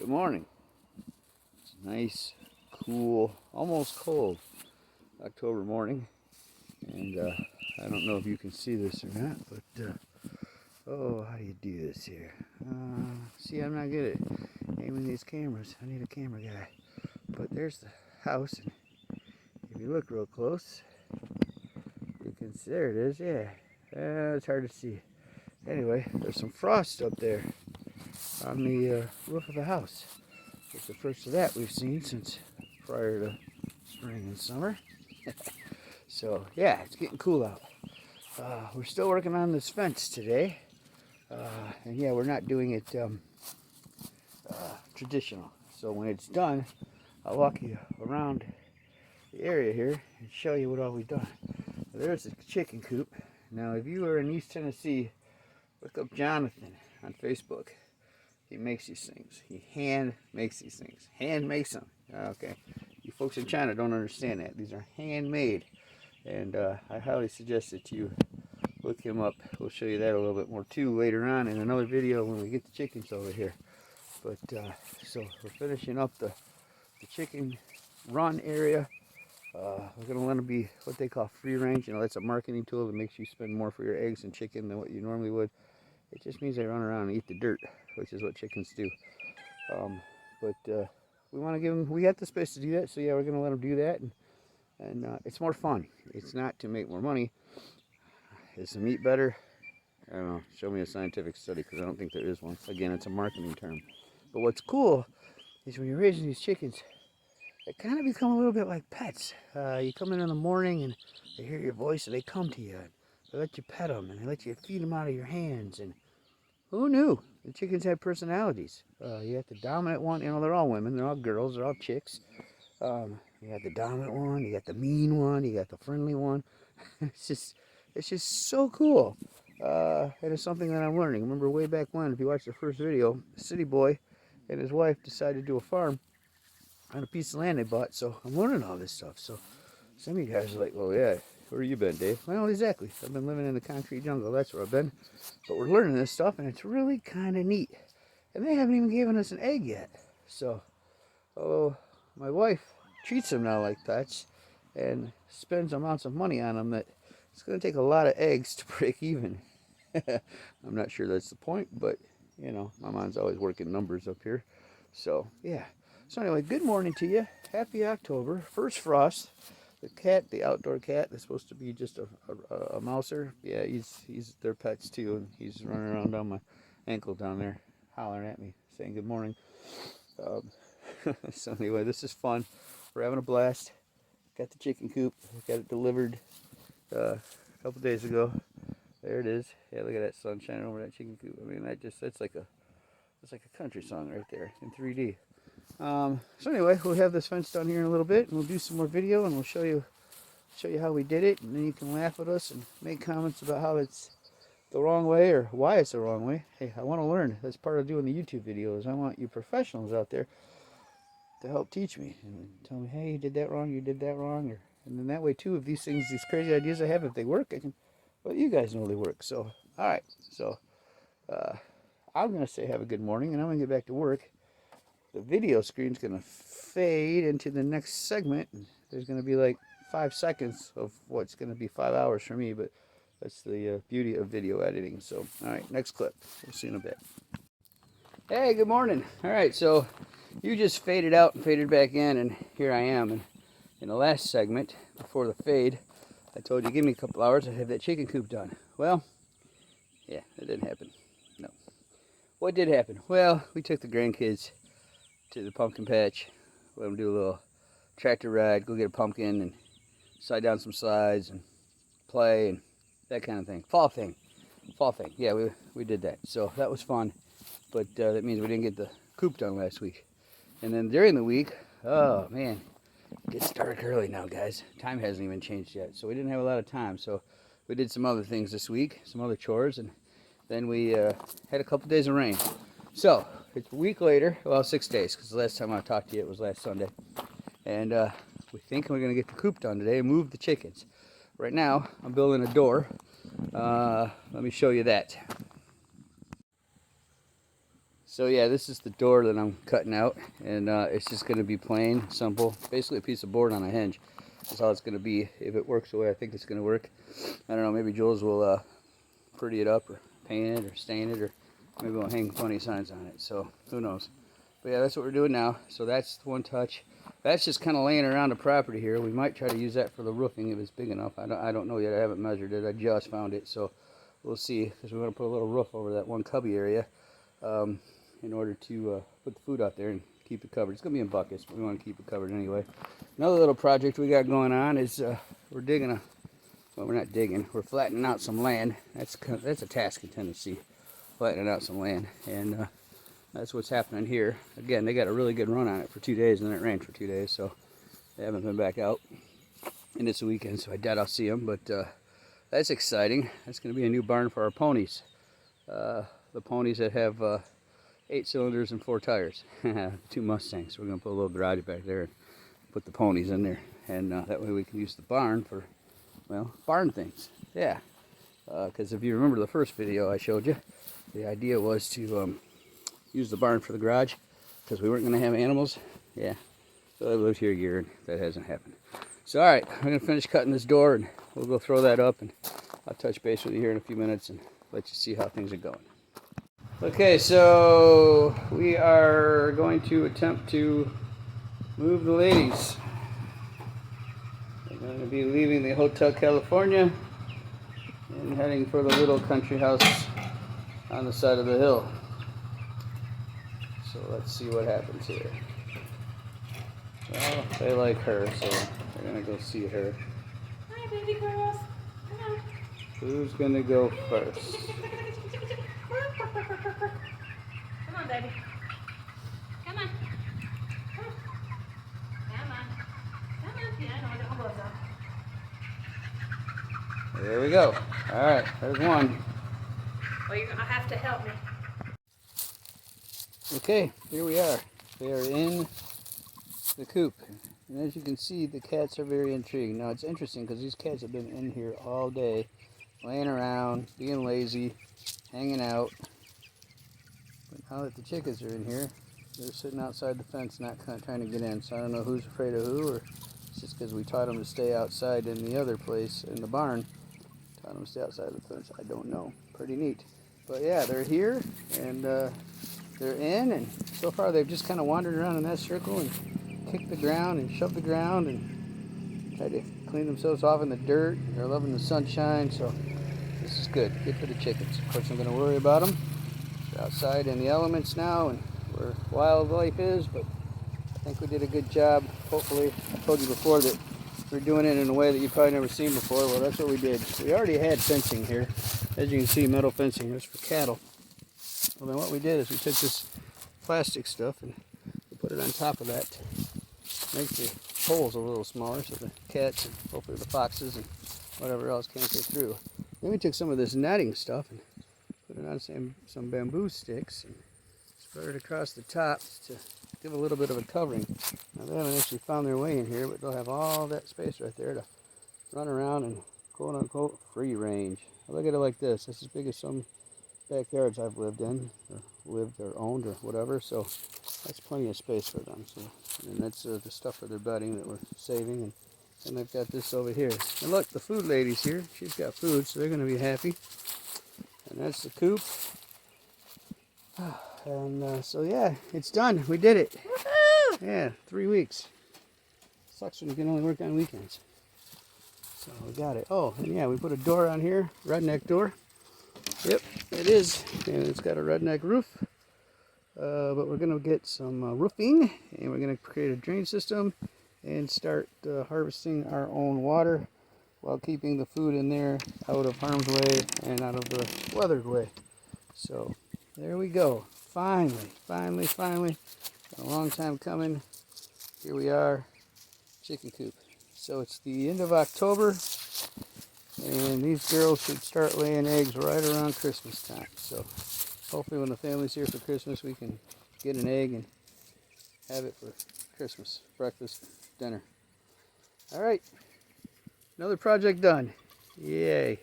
Good morning. It's a nice, cool, almost cold October morning. And I don't know if you can see this or not, but oh, how do you do this here? See, I'm not good at aiming these cameras. I need a camera guy. But there's the house, and if you look real close, you can see, there it is, yeah. It's hard to see. Anyway, there's some frost up there on the roof of the house. It's the first of that we've seen since prior to spring and summer. So yeah, it's getting cool out. We're still working on this fence today. And yeah, we're not doing it traditional. So when it's done, I'll walk you around the area here and show you what all we've done. There's the chicken coop. Now if you are in East Tennessee, look up Jonathan on Facebook. He makes these things. He hand makes these things. Hand makes them. Okay. You folks in China don't understand that. These are handmade. And I highly suggest that you look him up. We'll show you that a little bit more too later on in another video when we get the chickens over here. But so we're finishing up the chicken run area. We're going to let them be what they call free range. You know, that's a marketing tool that makes you spend more for your eggs and chicken than what you normally would. It just means they run around and eat the dirt, which is what chickens do. But we want to give them, we got the space to do that, so yeah, we're going to let them do that. And it's more fun. It's not to make more money. Is the meat better? I don't know. Show me a scientific study, because I don't think there is one. Again, it's a marketing term. But what's cool is when you're raising these chickens, they kind of become a little bit like pets. You come in the morning and they hear your voice and they come to you. And they let you pet them and they let you feed them out of your hands. And who knew? The chickens have personalities. You got the dominant one. You know, they're all women. They're all girls. They're all chicks. You got the dominant one. You got the mean one. You got the friendly one. It's just so cool. And it's something that I'm learning. Remember way back when, if you watch the first video, the city boy and his wife decided to do a farm on a piece of land they bought. So I'm learning all this stuff. So some of you guys are like, well, yeah, where you been, Dave? Well, exactly. I've been living in the concrete jungle. That's where I've been. But we're learning this stuff, and it's really kind of neat. And they haven't even given us an egg yet. So, oh, my wife treats them now like pets and spends amounts of money on them that it's going to take a lot of eggs to break even. I'm not sure that's the point, but, you know, my mind's always working numbers up here. So, yeah. So anyway, good morning to you. Happy October. First frost. The cat, the outdoor cat, that's supposed to be just a mouser. Yeah, he's their pets too, and he's running around down my ankle down there, hollering at me, saying good morning. So anyway, this is fun. We're having a blast. Got the chicken coop. Got it delivered a couple days ago. There it is. Yeah, look at that sun shining over that chicken coop. I mean, that's like a country song right there in 3D. So anyway, we'll have this fence down here in a little bit, and we'll do some more video, and we'll show you how we did it, and then you can laugh at us and make comments about how it's the wrong way or why it's the wrong way. Hey, I want to learn. That's part of doing the YouTube videos. I want you professionals out there to help teach me and tell me, hey, you did that wrong, and then that way too, if these crazy ideas I have, if they work, I can let you guys know they work. So, all right. So, I'm gonna say have a good morning, and I'm gonna get back to work. The video screen's going to fade into the next segment. There's going to be like 5 seconds of what's going to be 5 hours for me, but that's the beauty of video editing. So, all right, next clip. We'll see you in a bit. Hey, good morning. All right, so you just faded out and faded back in, and here I am. And in the last segment, before the fade, I told you, give me a couple hours, I'd have that chicken coop done. Well, yeah, that didn't happen. No. What did happen? Well, we took the grandkids to the pumpkin patch, let them do a little tractor ride, go get a pumpkin and slide down some slides and play and that kind of thing. Fall thing. Yeah, we did that. So that was fun, but that means we didn't get the coop done last week. And then during the week, oh man, it gets dark early now, guys. Time hasn't even changed yet, so we didn't have a lot of time. So we did some other things this week, some other chores, and then we had a couple days of rain. So it's a week later, well, 6 days, because the last time I talked to you, it was last Sunday. And we think we're going to get the coop done today and move the chickens. Right now, I'm building a door. Let me show you that. So yeah, this is the door that I'm cutting out, and it's just going to be plain, simple, basically a piece of board on a hinge. That's all it's going to be. If it works the way I think it's going to work, I don't know, maybe Jules will pretty it up or paint it or stain it, or maybe we'll hang funny signs on it. So who knows? But yeah, that's what we're doing now. So that's the one touch. That's just kind of laying around the property here. We might try to use that for the roofing if it's big enough. I don't know yet. I haven't measured it. I just found it, so we'll see, because we're going to put a little roof over that one cubby area in order to put the food out there and keep it covered. It's going to be in buckets, but we want to keep it covered anyway. Another little project we got going on is we're digging a, well, we're not digging, we're flattening out some land. That's a task in Tennessee, flattening out some land, and that's what's happening here. Again, they got a really good run on it for 2 days, and then it rained for 2 days, so they haven't been back out. And it's a weekend, so I doubt I'll see them, but that's exciting. That's going to be a new barn for our ponies. The ponies that have 8 cylinders and 4 tires. 2 Mustangs. We're going to put a little garage back there and put the ponies in there. And that way we can use the barn for, well, barn things. Yeah. Because if you remember the first video I showed you, the idea was to use the barn for the garage because we weren't going to have animals. Yeah. So I've lived here a year and that hasn't happened. So alright, I'm going to finish cutting this door and we'll go throw that up, and I'll touch base with you here in a few minutes and let you see how things are going. Okay, so we are going to attempt to move the ladies. They're going to be leaving the Hotel California and heading for the little country house on the side of the hill. So let's see what happens here. Well, they like her, so they're going to go see her. Hi, baby girls. Come on. Who's going to go first? Come on, baby. Come on. Come on. Come on. Yeah, I know. I got my gloves on. There we go. All right, there's one. Well, you're going to have to help me. Okay, here we are. They are in the coop. And as you can see, the cats are very intrigued. Now, it's interesting because these cats have been in here all day, laying around, being lazy, hanging out. But now that the chickens are in here, they're sitting outside the fence, not trying to get in. So I don't know who's afraid of who, or it's just because we taught them to stay outside in the other place, in the barn. Taught them to stay outside the fence. I don't know. Pretty neat. But yeah, they're here, and they're in, and so far they've just kind of wandered around in that circle and kicked the ground and shoved the ground and tried to clean themselves off in the dirt. They're loving the sunshine, so this is good. Good for the chickens. Of course, I'm going to worry about them. They're outside in the elements now and where wildlife is, but I think we did a good job. Hopefully, I told you before that we're doing it in a way that you've probably never seen before. Well, that's what we did. We already had fencing here. As you can see, metal fencing. That's for cattle. Well, then what we did is we took this plastic stuff and we put it on top of that to make the holes a little smaller so the cats and hopefully the foxes and whatever else can't get through. Then we took some of this netting stuff and put it on some bamboo sticks and spread it across the tops to give a little bit of a covering. Now, they haven't actually found their way in here, but they'll have all that space right there to run around and quote-unquote free range. Now, look at it like this. That's as big as some backyards I've lived in, or owned, or whatever, so that's plenty of space for them. So, and that's the stuff for their bedding that we're saving, and then they've got this over here. And look, the food lady's here. She's got food, so they're going to be happy. And that's the coop. And so yeah, it's done. We did it. Woohoo! Yeah, 3 weeks. Sucks when you can only work on weekends. So we got it. Oh, and yeah, we put a door on here, redneck door. Yep, it is, and it's got a redneck roof, but we're going to get some roofing, and we're going to create a drain system and start harvesting our own water while keeping the food in there out of harm's way and out of the weathered way. So there we go. Finally, been a long time coming. Here we are, chicken coop. So it's the end of October. And these girls should start laying eggs right around Christmas time. So hopefully when the family's here for Christmas, we can get an egg and have it for Christmas, breakfast, dinner. All right, another project done. Yay.